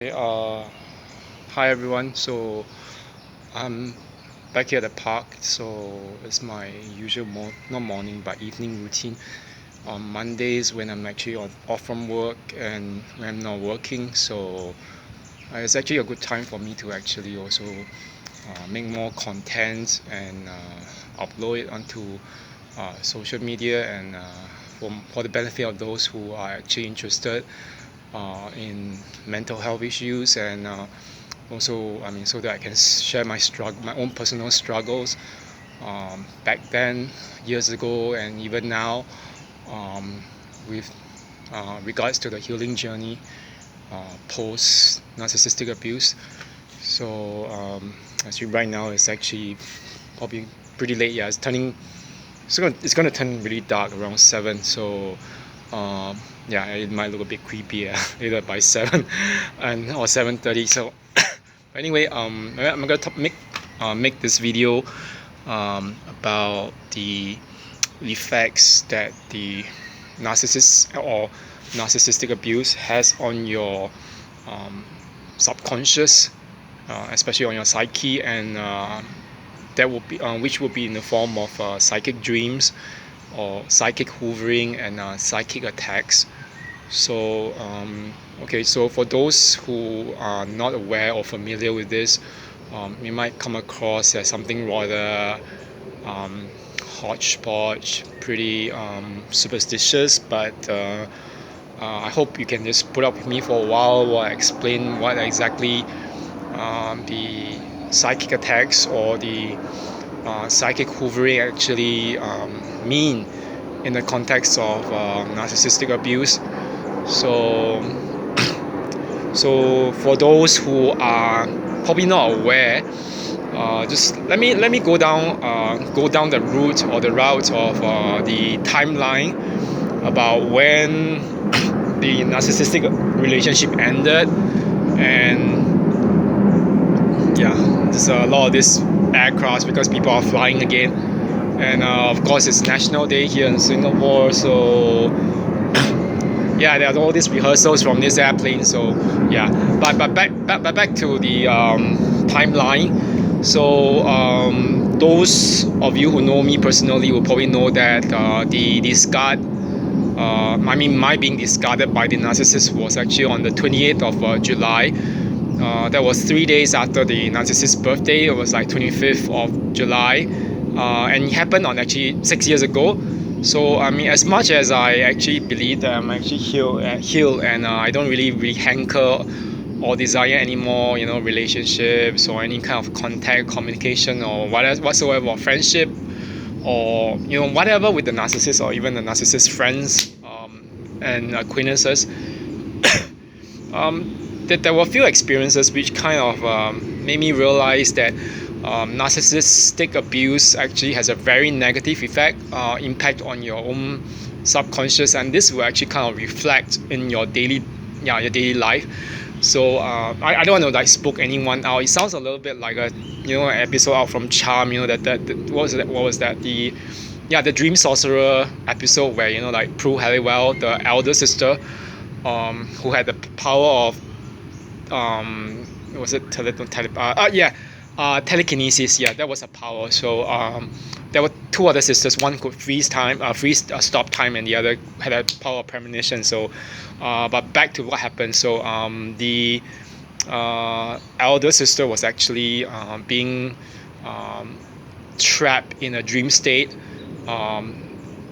Okay, hi everyone. So I'm back here at the park. So it's my usual not morning but evening routine on Mondays when I'm actually off from work and when I'm not working. So it's actually a good time for me to actually also make more content and upload it onto social media and for the benefit of those who are actually interested in mental health issues and also so that I can share my own personal struggles back then, years ago, and even now, with regards to the healing journey post narcissistic abuse. So actually right now it's actually probably pretty late. Yeah, it's gonna turn really dark around 7. So yeah, it might look a bit creepy later by 7 and or 7:30. So anyway, I'm gonna make this video about the effects that the narcissistic abuse has on your um, subconscious, especially on your psyche, and that will be which will be in the form of psychic dreams or psychic hoovering and psychic attacks. So okay, so for those who are not aware or familiar with this, you might come across as something rather um, hodgepodge, pretty superstitious, but I hope you can just put up with me for a while while I explain what exactly the psychic attacks or the psychic hoovering actually mean in the context of narcissistic abuse. So, so for those who are probably not aware, just let me go down the route of the timeline about when the narcissistic relationship ended, and yeah, there's a lot of this aircraft because people are flying again, and of course it's National Day here in Singapore, so yeah, there's all these rehearsals from this airplane. So yeah, but back to the timeline. So those of you who know me personally will probably know that the discard. My being discarded by the narcissist was actually on the 28th of July. That was 3 days after the narcissist's birthday. It was like 25th of July, and it happened on actually 6 years ago. So as much as I actually believe that I'm actually healed, and I don't really hanker or desire any more, relationships or any kind of contact, communication, or whatsoever, or friendship, or whatever with the narcissist or even the narcissist friends and acquaintances. That there were a few experiences which kind of made me realize that narcissistic abuse actually has a very negative impact on your own subconscious, and this will actually kind of reflect in your daily life. So I don't want to like spook anyone out. It sounds a little bit like a an episode out from Charm. What was that the Dream Sorcerer episode where like Prue Halliwell, the elder sister, who had the power of was it telekinesis. Yeah, that was a power. So there were two other sisters. One could stop time, and the other had a power of premonition. So but back to what happened. So the elder sister was actually being trapped in a dream state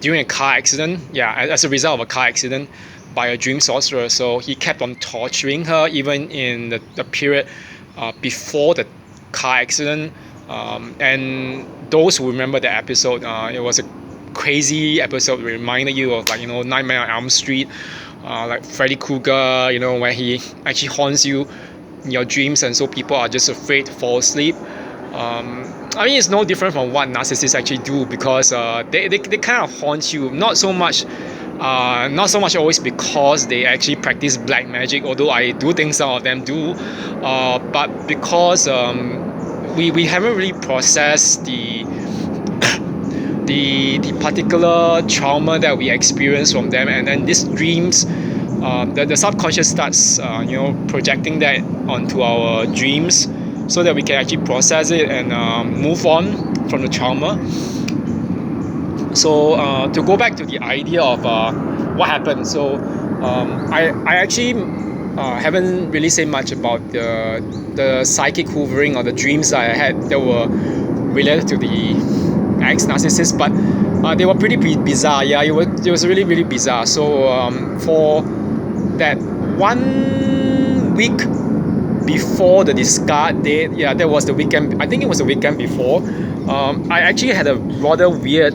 during a car accident. Yeah, as a result of a car accident by a dream sorcerer. So he kept on torturing her even in the period before the car accident. And those who remember the episode, it was a crazy episode. It reminded you of Nightmare on Elm Street, like Freddy Krueger. Where he actually haunts you in your dreams, and so people are just afraid to fall asleep. It's no different from what narcissists actually do, because they kind of haunt you, not so much always because they actually practice black magic, although I do think some of them do, but because we haven't really processed the particular trauma that we experience from them, and then these dreams the subconscious starts projecting that onto our dreams, so that we can actually process it and move on from the trauma. So to go back to the idea of what happened, so I actually haven't really said much about the psychic hoovering or the dreams that I had that were related to the ex-narcissist, but they were pretty bizarre. Yeah, it was really really bizarre. So for that 1 week before the discard date, yeah, that was the weekend. I think it was the weekend before. I actually had a rather weird,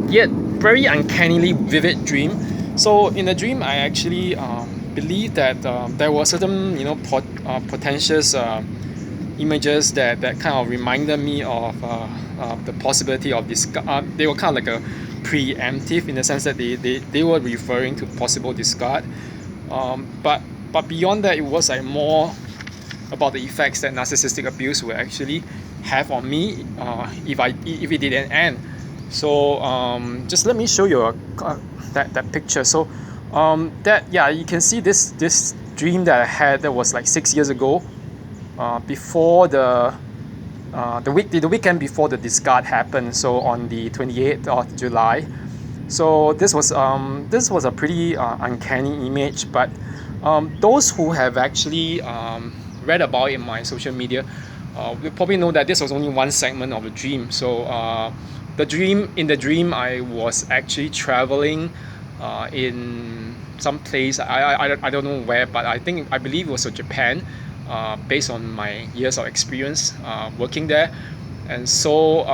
yet very uncannily vivid dream. So in the dream, I actually believed that there were certain, potential images that kind of reminded me of the possibility of discard. They were kind of like a preemptive in the sense that they were referring to possible discard. But beyond that, it was like more about the effects that narcissistic abuse will actually have on me if it didn't end. So just let me show you that picture. So that, yeah, you can see this dream that I had that was like 6 years ago, before the weekend before the discard happened. So on the 28th of July. So this was a pretty uncanny image, but those who have actually read about it in my social media will probably know that this was only one segment of the dream. So in the dream, I was actually traveling in some place. I don't know where, but I believe it was Japan, based on my years of experience working there. And so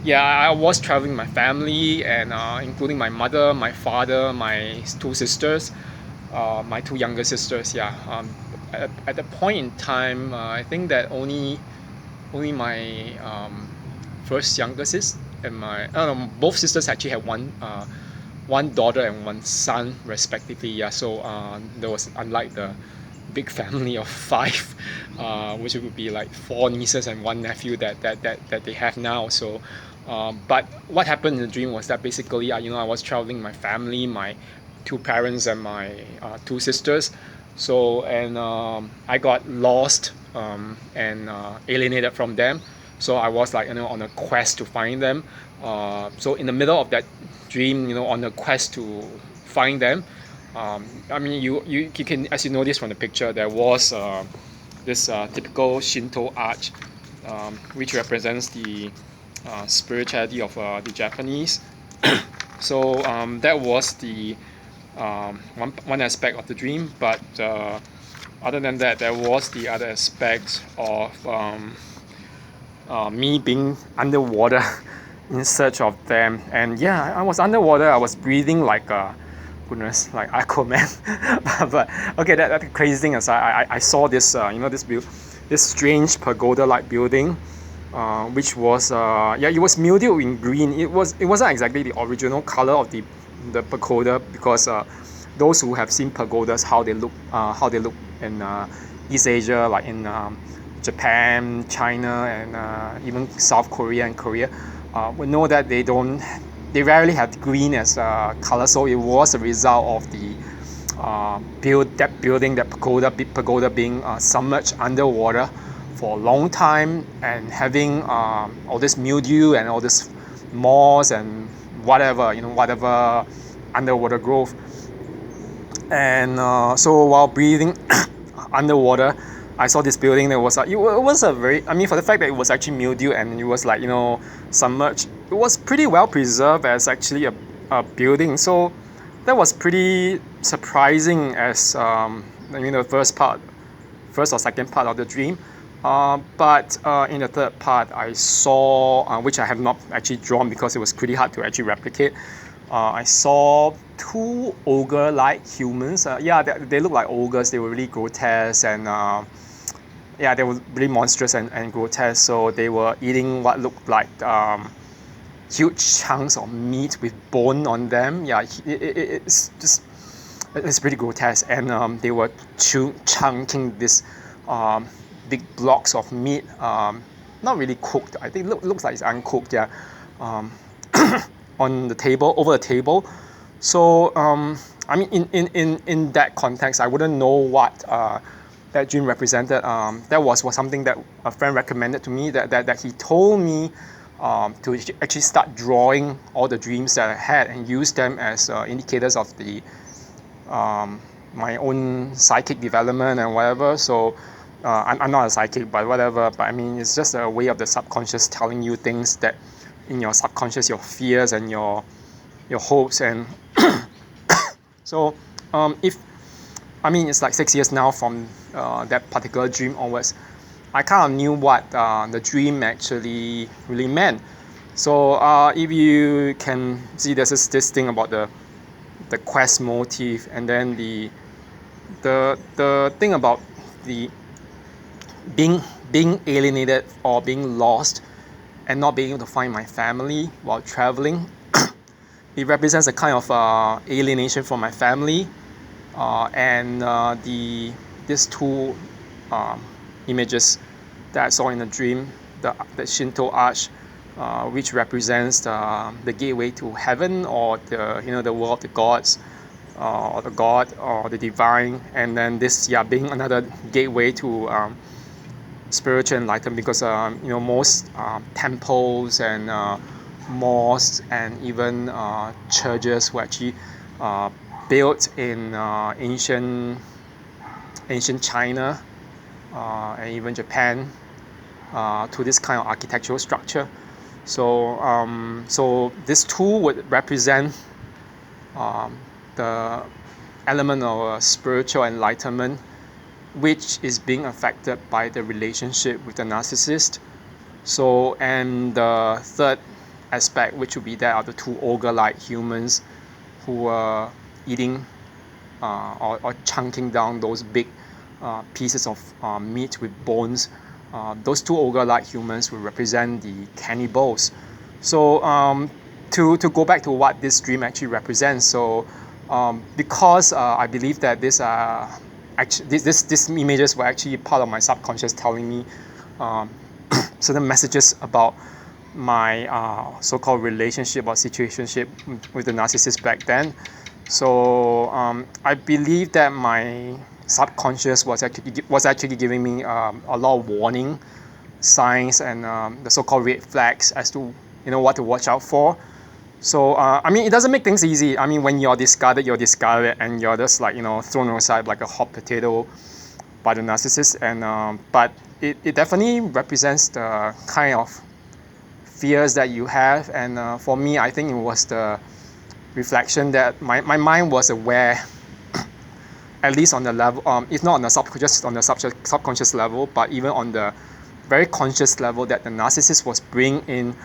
yeah, I was traveling with my family, and including my mother, my father, my two sisters, my two younger sisters. Yeah, at the point in time, I think that only my first younger sis and my both sisters actually had one daughter and one son respectively. Yeah, so there was, unlike the big family of five, which would be like four nieces and one nephew that they have now. So but what happened in the dream was that basically I was traveling with my family, my two parents and my two sisters. So and I got lost and alienated from them. So I was like on a quest to find them. So in the middle of that dream, on a quest to find them, I mean, you can, as you notice from the picture, there was this typical Shinto arch, which represents the spirituality of the Japanese. So that was the one aspect of the dream. But other than that, there was the other aspect of me being underwater in search of them. And yeah, I was underwater. I was breathing like goodness, like Aquaman. But okay, that crazy thing is I saw this this strange pagoda-like building, which was it was mildewed in green. It wasn't exactly the original color of the pagoda, because those who have seen pagodas, how they look in East Asia, like in Japan, China, and even South Korea and Korea, we know that they rarely have green as color. So it was a result of the that pagoda being submerged underwater for a long time, and having all this mildew and all this moss and whatever underwater growth. And so while breathing underwater, I saw this building that was it was a very, I mean, for the fact that it was actually mildew and it was like submerged, it was pretty well preserved as actually a building. So that was pretty surprising as the first or second part of the dream. But in the third part, I saw, which I have not actually drawn because it was pretty hard to actually replicate. I saw two ogre-like humans. They look like ogres. They were really grotesque, and they were really monstrous and grotesque. So they were eating what looked like huge chunks of meat with bone on them. Yeah, it's pretty grotesque. And they were chunking this big blocks of meat, not really cooked. I think looks like it's uncooked. Yeah, on the table, over the table. So I mean, in that context, I wouldn't know what that dream represented. That was something that a friend recommended to me, that he told me to actually start drawing all the dreams that I had and use them as indicators of the my own psychic development and whatever. So I'm not a psychic, but whatever. But I mean, it's just a way of the subconscious telling you things that in your subconscious, your fears and your hopes. And so if I mean, it's like 6 years now from that particular dream onwards, I kind of knew what the dream actually really meant. So if you can see, there's this thing about the quest motive, and then the thing about the being alienated or being lost and not being able to find my family while traveling. It represents a kind of alienation from my family, and these two images that I saw in the dream, the Shinto arch, which represents the gateway to heaven, or the world of the gods, or the god or the divine, and then this being another gateway to spiritual enlightenment, because most temples and mosques and even churches were actually built in ancient China and even Japan to this kind of architectural structure. So this tool would represent the element of spiritual enlightenment, which is being affected by the relationship with the narcissist. So, and the third aspect, which would be that of the two ogre-like humans who are eating or chunking down those big pieces of meat with bones. Those two ogre-like humans will represent the cannibals. So to go back to what this dream actually represents, so because I believe that these images were actually part of my subconscious telling me certain messages about my so-called relationship or situationship with the narcissist back then. So I believe that my subconscious was actually giving me a lot of warning signs and the so-called red flags as to what to watch out for. So I mean, it doesn't make things easy. I mean, when you're discarded, and you're just thrown aside like a hot potato by the narcissist. And but it definitely represents the kind of fears that you have. And for me, I think it was the reflection that my mind was aware, at least on the level, if not on the subconscious level, but even on the very conscious level, that the narcissist was bringing in.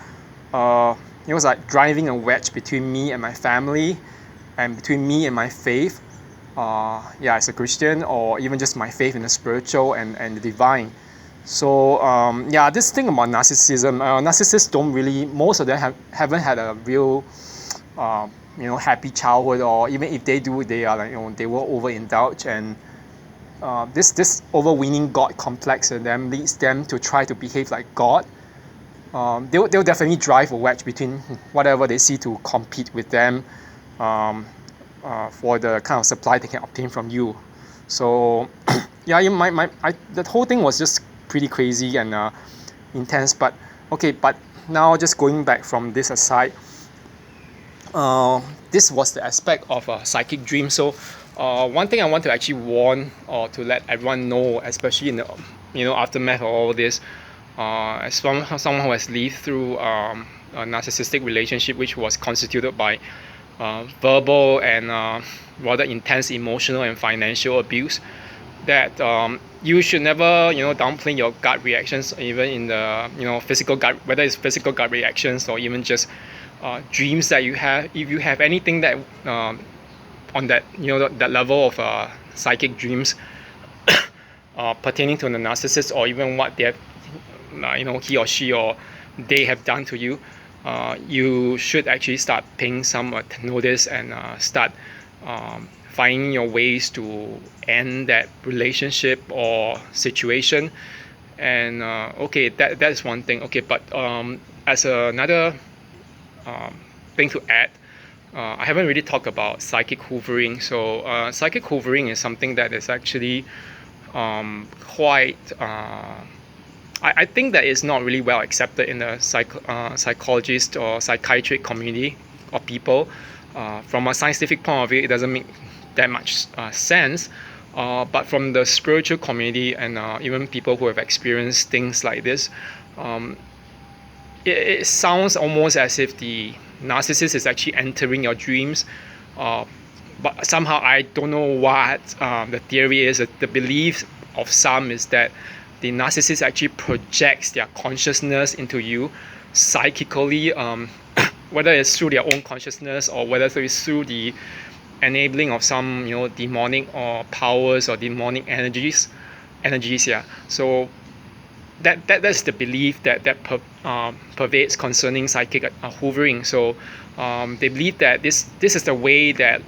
It was like driving a wedge between me and my family, and between me and my faith, as a Christian, or even just my faith in the spiritual and the divine. So this thing about narcissism, narcissists don't really, most of them haven't had a real happy childhood, or even if they do, they are they will overindulge, and this overweening God complex in them leads them to try to behave like God. They'll definitely drive a wedge between whatever they see to compete with them for the kind of supply they can obtain from you. So the whole thing was just pretty crazy and intense. But now just going back from this aside, this was the aspect of a psychic dream. So one thing I want to actually warn, or to let everyone know, especially in the aftermath of all this, as someone who has lived through a narcissistic relationship, which was constituted by verbal and rather intense emotional and financial abuse, that you should never downplay your gut reactions, even in the physical gut, whether it's physical gut reactions or even just dreams that you have. If you have anything that on that that level of psychic dreams pertaining to the narcissist, or even what they have he or she or they have done to you, you should actually start paying some notice and start finding your ways to end that relationship or situation. And that is one thing. But as another thing to add, I haven't really talked about psychic hoovering. So psychic hoovering is something that is actually quite. I think that is not really well accepted in the psychologist or psychiatric community of people. From a scientific point of view, it doesn't make that much sense. But from the spiritual community and even people who have experienced things like this, it sounds almost as if the narcissist is actually entering your dreams. But somehow I don't know what the theory is. The belief of some is that the narcissist actually projects their consciousness into you psychically, whether it's through their own consciousness or whether it's through the enabling of some demonic or powers or demonic energies. Yeah. So that's the belief that pervades concerning psychic hoovering. So they believe that this is the way that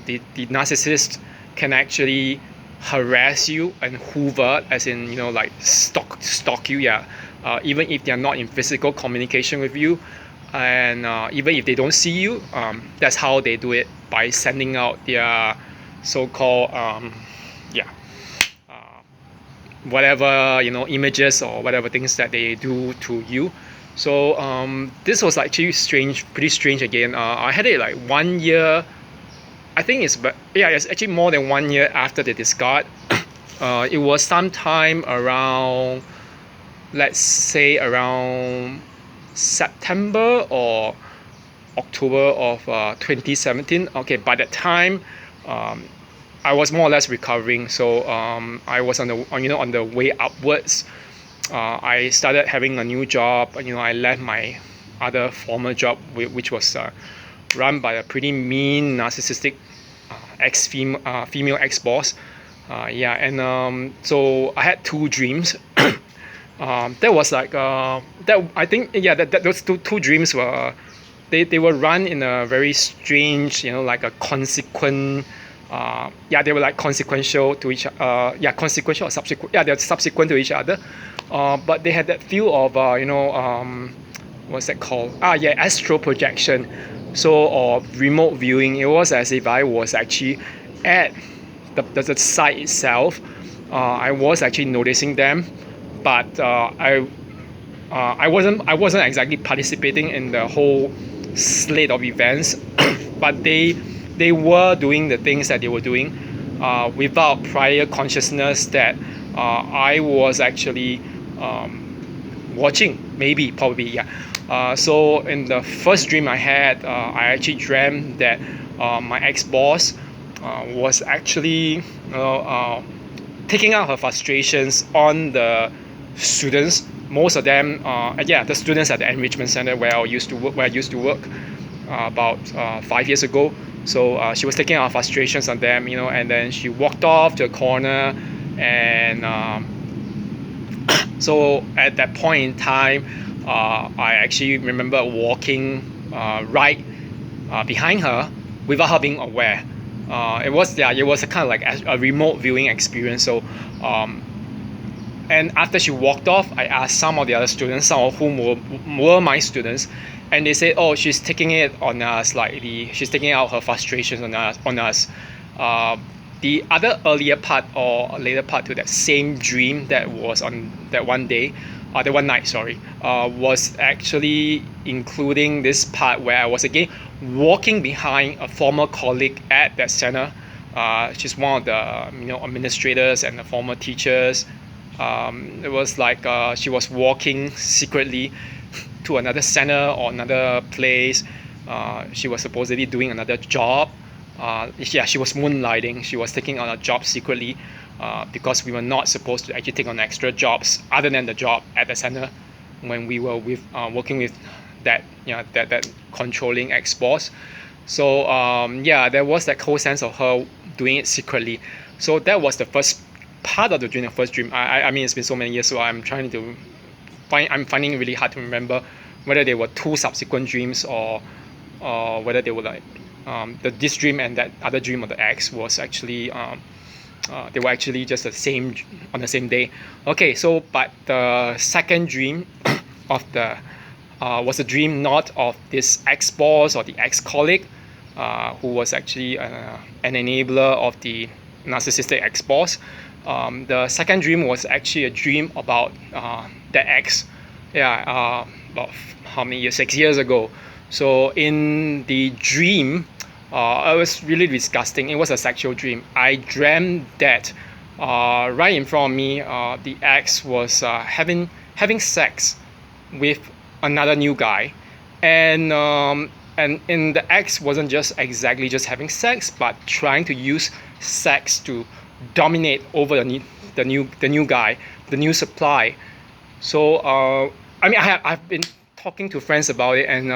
the narcissist can actually harass you and hoover, as in like stalk you, yeah. Even if they are not in physical communication with you, and even if they don't see you, that's how they do it, by sending out their so-called whatever images or whatever things that they do to you. So this was actually pretty strange again. I had it like 1 year. I think it's actually more than 1 year after the discard. It was sometime around, let's say around September or October of 2017. Okay, by that time, I was more or less recovering. So I was on the way upwards. I started having a new job. I left my other former job, which was run by a pretty mean, narcissistic female ex-boss. And so I had two dreams. That was like that. I think that those two dreams were they were run in a very strange, like a consequent. They were like consequential to each. Consequential or subsequent. They're subsequent to each other. But they had that feel of what's that called? Astral projection. So, or remote viewing. It was as if I was actually at the site itself. I was actually noticing them, but I wasn't exactly participating in the whole slate of events. But they were doing the things that they were doing without prior consciousness that I was actually watching, probably. So in the first dream I had, I actually dreamt that my ex-boss was actually taking out her frustrations on the students. Most of them, the students at the enrichment center where I used to work about 5 years ago. So she was taking out frustrations on them, and then she walked off to a corner, and so at that point in time, I actually remember walking right behind her without her being aware. It was a kind of like a remote viewing experience. So and after she walked off, I asked some of the other students, some of whom were my students, and they said, "Oh, she's taking it on us, she's taking out her frustrations on us." The other earlier part or later part to that same dream that was on that one night, was actually including this part where I was again walking behind a former colleague at that center. She's one of the administrators and the former teachers. It was like she was walking secretly to another center or another place. She was supposedly doing another job. She was moonlighting. She was taking on a job secretly because we were not supposed to actually take on extra jobs other than the job at the center when we were working with that controlling ex-boss. So there was that whole sense of her doing it secretly. So that was the first part of the dream. The first dream. I mean, it's been so many years, so I'm finding it really hard to remember whether they were two subsequent dreams or whether they were like this dream and that other dream of the ex was actually they were actually just the same on the same day. Okay, so but the second dream of the was a dream not of this ex-boss or the ex-colleague, who was actually an enabler of the narcissistic ex-boss. The second dream was actually a dream about the ex. About how many years? 6 years ago. So in the dream, it was really disgusting. It was a sexual dream. I dreamt that right in front of me, the ex was having sex with another new guy, and the ex wasn't just exactly just having sex, but trying to use sex to dominate over the new guy, the new supply. So I've been talking to friends about it, and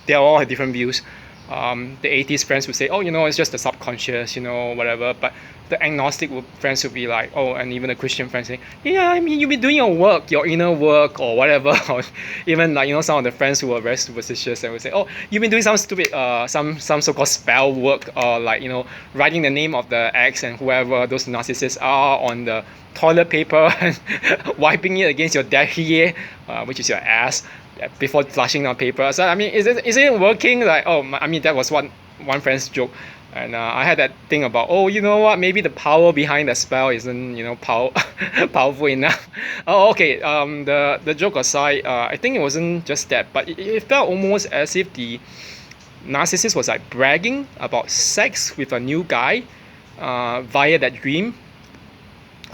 they all have different views. The atheist friends would say, oh, it's just the subconscious, whatever. But the agnostic friends would be like, oh, and even the Christian friends say, yeah, I mean, you've been doing your work, your inner work, or whatever. Or even like some of the friends who are very superstitious and would say, oh, you've been doing some stupid, some so-called spell work, or like writing the name of the ex and whoever those narcissists are on the toilet paper and wiping it against your derriere, which is your ass, before flushing on paper. So I mean, is it working? Like, oh, I mean, that was one friend's joke. And I had that thing about, oh, you know what? Maybe the power behind the spell isn't, powerful enough. Oh, okay. The joke aside, I think it wasn't just that, but it felt almost as if the narcissist was like bragging about sex with a new guy via that dream.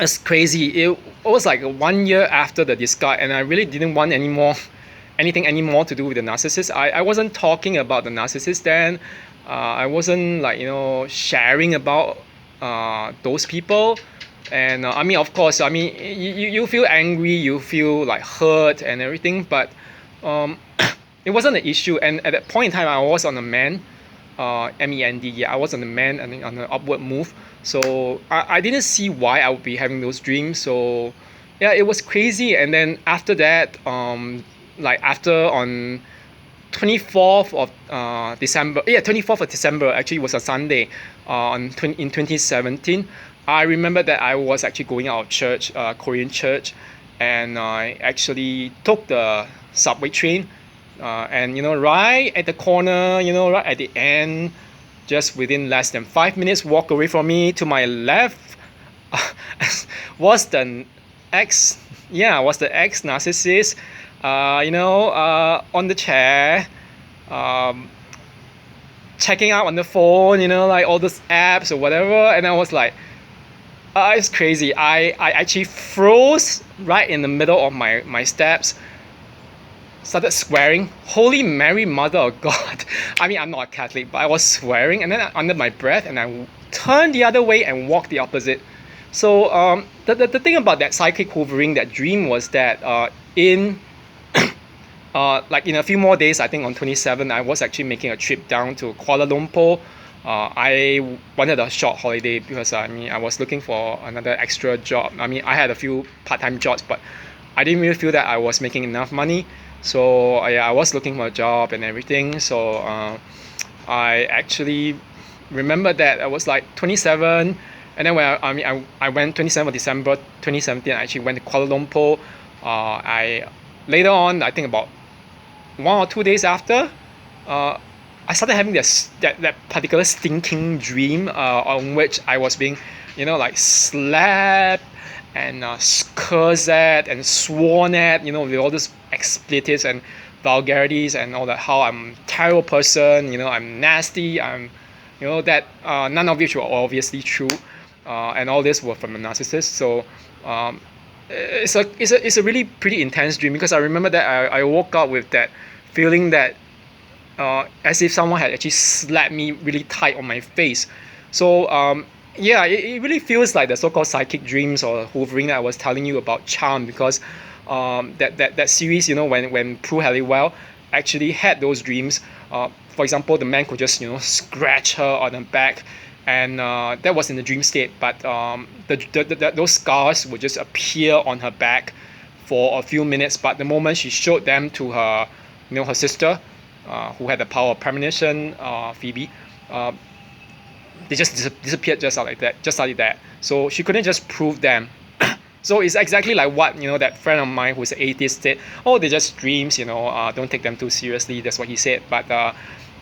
It's crazy. It was like 1 year after the discard, and I really didn't want anything anymore to do with the narcissist. I wasn't talking about the narcissist then. I wasn't like sharing about those people. And I mean, of course, I mean, you feel angry, you feel like hurt and everything, but it wasn't an issue. And at that point in time, I was on a mend, MEND. Yeah, I was on the mend and on an upward move. So I didn't see why I would be having those dreams. So yeah, it was crazy. And then after that, like after on 24th of December, 24th of December actually was a Sunday, in 2017. I remember that I was actually going out of church, Korean church, and I actually took the subway train, and right at the corner, right at the end, just within less than 5 minutes walk away from me, to my left, was the ex narcissist, on the chair, checking out on the phone, like all those apps or whatever. And I was like, it's crazy. I actually froze right in the middle of my steps, started swearing, Holy Mary, Mother of God. I mean, I'm not a Catholic, but I was swearing, and then under my breath, and I turned the other way and walked the opposite. So the thing about that psychic hoovering, that dream, was that like in a few more days, I think on 27, I was actually making a trip down to Kuala Lumpur. I wanted a short holiday because I was looking for another extra job. I mean, I had a few part-time jobs, but I didn't really feel that I was making enough money. So I was looking for a job and everything. So I actually remember that I was like 27, and then when I went 27th of December 2017. I actually went to Kuala Lumpur. I later on, I think about 1 or 2 days after, I started having that particular stinking dream, on which I was being, like slapped and cursed at and sworn at, with all these expletives and vulgarities and all that. How I'm a terrible person, I'm nasty, I'm, that none of which were obviously true, and all this were from a narcissist. So it's a really pretty intense dream, because I remember that I woke up with that feeling that as if someone had actually slapped me really tight on my face. So it really feels like the so-called psychic dreams or hoovering that I was telling you about Charm, because that series, when Prue Halliwell actually had those dreams. For example, the man could just scratch her on the back, and that was in the dream state, but those scars would just appear on her back for a few minutes. But the moment she showed them to her her sister, who had the power of premonition, Phoebe, they just disappeared just like that. So she couldn't just prove them. So it's exactly like what that friend of mine who's an atheist said. Oh, they're just dreams. Don't take them too seriously. That's what he said. But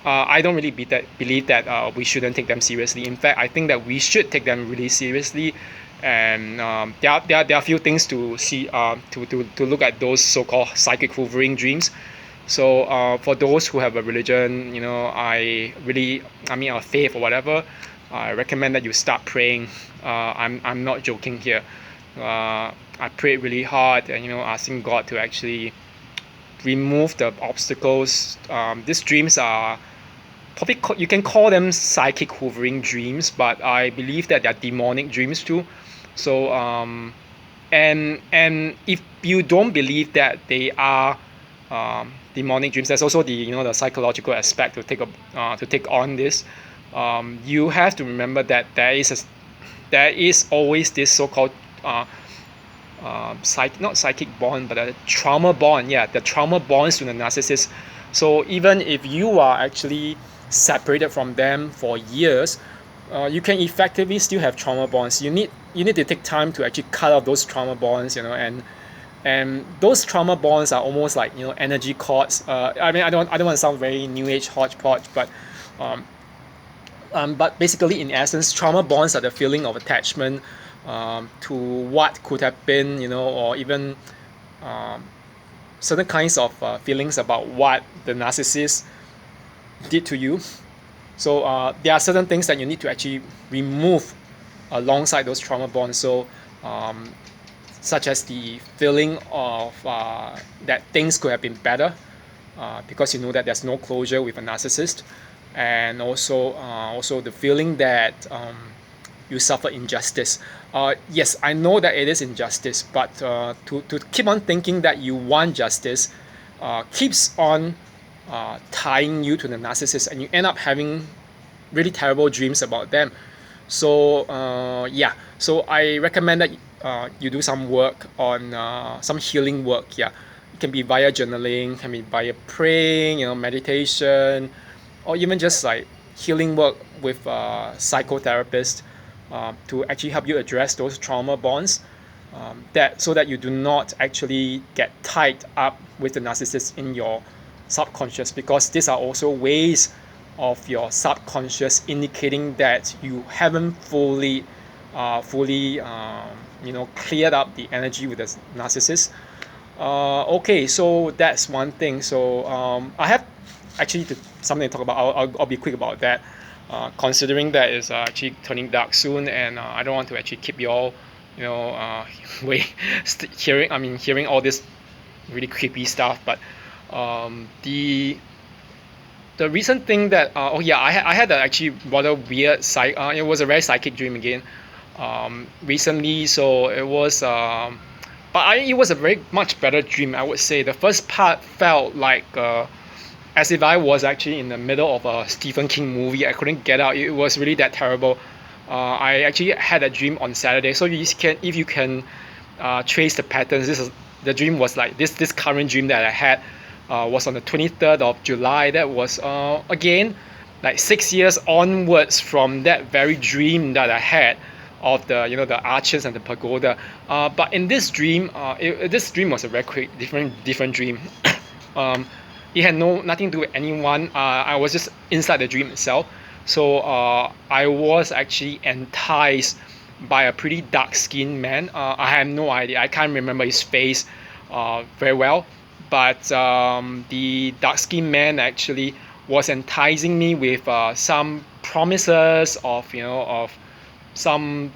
I don't really believe that we shouldn't take them seriously. In fact, I think that we should take them really seriously. And there are a few things to see, to look at those so-called psychic hoovering dreams. So for those who have a religion, I mean, a faith or whatever, I recommend that you start praying. I'm not joking here. I prayed really hard, and asking God to actually remove the obstacles. These dreams are probably you can call them psychic hoovering dreams, but I believe that they're demonic dreams too. So and if you don't believe that they are demonic dreams, there's also the psychological aspect to take on this. You have to remember that there is always this so-called not psychic bond, but a trauma bond. Yeah, the trauma bonds to the narcissist. So even if you are actually separated from them for years, you can effectively still have trauma bonds. You need to take time to actually cut off those trauma bonds, and those trauma bonds are almost like energy cords. I mean, I don't want to sound very new age hodgepodge, but basically, in essence, trauma bonds are the feeling of attachment to what could have been, or even certain kinds of feelings about what the narcissist did to you. So there are certain things that you need to actually remove alongside those trauma bonds. So such as the feeling of that things could have been better, because you know that there's no closure with a narcissist, and also the feeling that you suffer injustice. Yes, I know that it is injustice, but to keep on thinking that you want justice keeps on tying you to the narcissist, and you end up having really terrible dreams about them. So so I recommend that you do some work on some healing work. Yeah, it can be via journaling, can be via praying, meditation, or even just like healing work with a psychotherapist to actually help you address those trauma bonds, so that you do not actually get tied up with the narcissist in your subconscious, because these are also ways of your subconscious indicating that you haven't fully cleared up the energy with the narcissist. Okay, so that's one thing. So I have actually something to talk about. I'll be quick about that. Considering that it's actually turning dark soon, and I don't want to actually keep you all, hearing all this really creepy stuff. But the recent thing that I had a actually rather weird it was a very psychic dream again recently. So it was it was a very much better dream, I would say. The first part felt like as if I was actually in the middle of a Stephen King movie. I couldn't get out. It was really that terrible. I actually had a dream on Saturday. So if you can trace the patterns, the dream was like this current dream that I had was on the 23rd of July. That was again like 6 years onwards from that very dream that I had of the arches and the pagoda. But in this dream, this dream was a very different dream. It had nothing to do with anyone. I was just inside the dream itself. So I was actually enticed by a pretty dark-skinned man. I have no idea. I can't remember his face very well. But the dark-skinned man actually was enticing me with some promises of some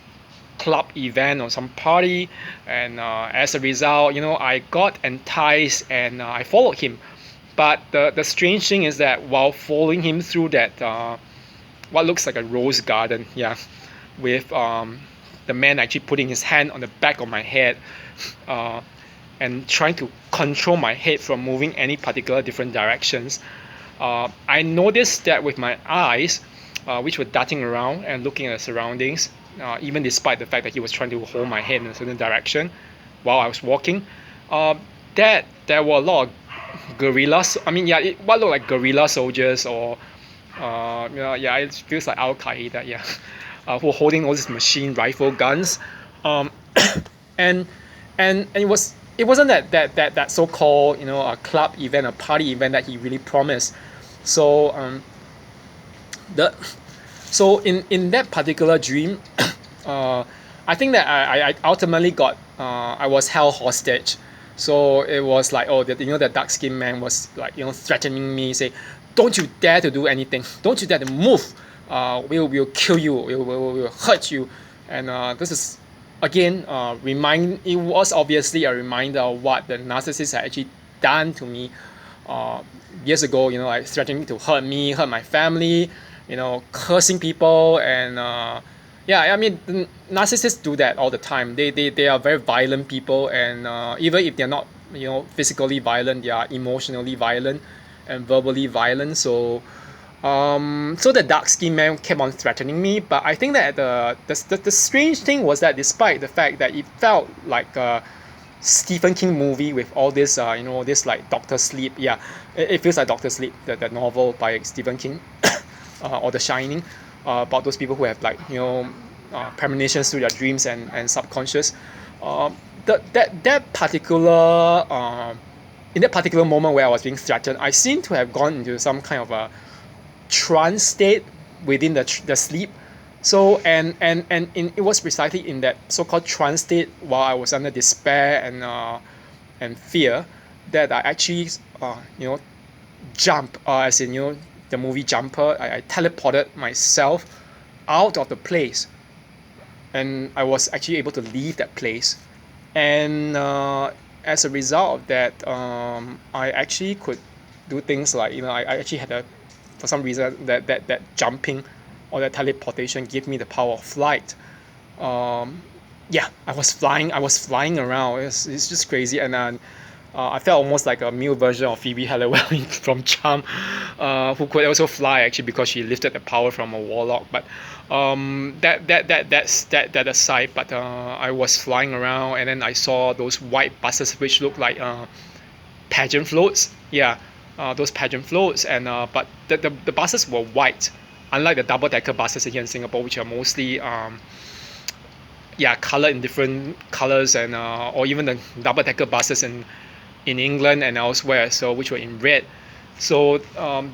club event or some party, and as a result, I got enticed and I followed him. But the strange thing is that while following him through that what looks like a rose garden, with the man actually putting his hand on the back of my head and trying to control my head from moving any particular different directions, I noticed that with my eyes, which were darting around and looking at the surroundings, even despite the fact that he was trying to hold my head in a certain direction while I was walking, that there were a lot of guerrillas. What looked like guerrilla soldiers, or it feels like Al Qaeda, who were holding all these machine rifle guns, and it wasn't that so-called a club event, a party event that he really promised. So the so in that particular dream, I think that I ultimately got I was held hostage. So it was like, oh, the dark skinned man was like, threatening me, say, don't you dare to do anything, don't you dare to move, we'll kill you, we'll hurt you. And this is again, it was obviously a reminder of what the narcissist had actually done to me uh, years ago, like threatening to hurt me, hurt my family, cursing people. And yeah, I mean, narcissists do that all the time. They are very violent people. And even if they're not, physically violent, they are emotionally violent and verbally violent. So the dark skinned man kept on threatening me. But I think that the strange thing was that despite the fact that it felt like a Stephen King movie with all this, this like Doctor Sleep. Yeah, it feels like Doctor Sleep, the novel by Stephen King, or The Shining, about those people who have like, premonitions through their dreams and subconscious. That particular in that particular moment where I was being threatened, I seem to have gone into some kind of a trance state within the sleep. So it was precisely in that so-called trance state while I was under despair and fear that I actually jump, as in, the movie Jumper. I teleported myself out of the place, and I was actually able to leave that place. And as a result of that, I actually could do things like, I actually had for some reason that jumping or that teleportation gave me the power of flight. Yeah, I was flying around. It's just crazy. And I felt almost like a male version of Phoebe Halliwell from Charm, who could also fly actually because she lifted the power from a warlock. But that aside. But I was flying around, and then I saw those white buses which looked like pageant floats. Yeah, those pageant floats. And but the buses were white, unlike the double decker buses here in Singapore, which are mostly yeah, colored in different colors. And or even the double decker buses in England and elsewhere, so which were in red. So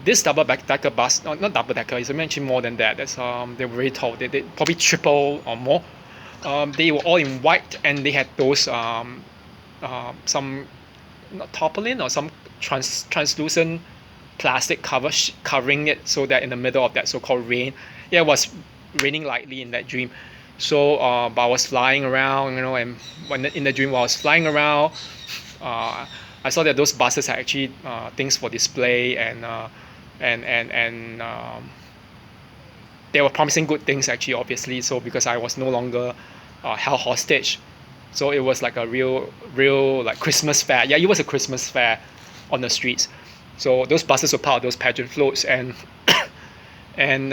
this double decker bus, not double decker, it's actually more than that. They were very tall. They probably triple or more. They were all in white, and they had those some not tarpaulin or some translucent plastic covering it, so that in the middle of that so-called rain, yeah, it was raining lightly in that dream. So but I was flying around, and when in the dream while I was flying around, I saw that those buses are actually things for display. And they were promising good things actually, obviously. So because I was no longer held hostage, so it was like a real like Christmas fair. Yeah, it was a Christmas fair on the streets. So those buses were part of those pageant floats. And and